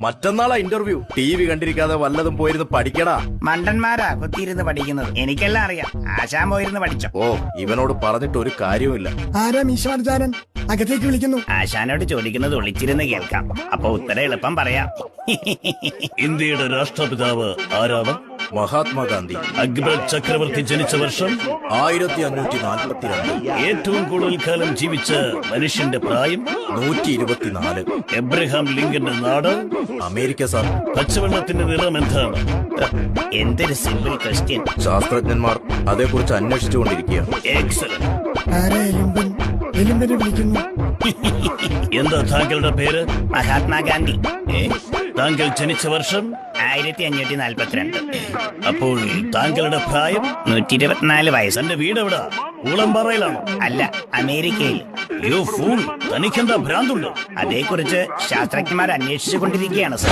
മറ്റന്നാളാ interview. TV കണ്ടിരിക്കാതെ വല്ലതും പോയിരുന്ന് പഠിക്കടാ. മണ്ടന്മാരാ കുത്തിയിരുന്ന് പഠിക്കുന്നത്. എനിക്കെല്ലാം അറിയാം. ആശാൻ പോയിരുന്ന് പഠിച്ചോ. ഓ, ഇവനോട് പറഞ്ഞിട്ട് ഒരു കാര്യവുമില്ല. ആരാ മീശാചാരൻ? അകത്തേക്ക് വിളിക്കുന്നു. ആശാനോട് ചോദിക്കുന്നത് ഒളിച്ചിരുന്ന് കേൾക്കാം. അപ്പൊ ഉത്തരം എളുപ്പം പറയാം. ഇന്ത്യയുടെ രാഷ്ട്രപിതാവ് ആരാണ്? മഹാത്മാഗാന്ധി. അക്ബർ ചക്രവർത്തി ജനിച്ച വർഷം 1542. ഏറ്റവും കൂടുതൽ കാലം ജീവിച്ച മനുഷ്യന്റെ പ്രായം 124. എബ്രഹാം ലിങ്കന്റെ നാട് അമേരിക്ക സാർ. പച്ചവെള്ളത്തിന്റെ നിറം എന്താണ്? എന്തൊരു സിമ്പിൾ ക്വസ്റ്റ്യൻ. ശാസ്ത്രജ്ഞന്മാർ അതേക്കുറിച്ച് അന്വേഷിച്ചുകൊണ്ടിരിക്കുക. എക്സലന്റ്. ആരാ എലുമ്പൻ? എലുമ്പനെ വിളിക്കുന്നു. എന്താ താങ്കളുടെ പേര്? മഹാത്മാഗാന്ധി. താങ്കൾ ജനിച്ച വർഷം 1542. അപ്പോൾ താങ്കളുടെ പ്രായം? 124 വയസ്സ്. തന്റെ വീട് എവിടാ? ഊളംപാറയിലാണോ? അല്ല, അമേരിക്കയിൽ. യോ ഫൂൾ, തനിക്കെന്താ ഭ്രാന്തുണ്ട്? അതേക്കുറിച്ച് ശാസ്ത്രജ്ഞന്മാർ അന്വേഷിച്ചു കൊണ്ടിരിക്കുകയാണ് സർ.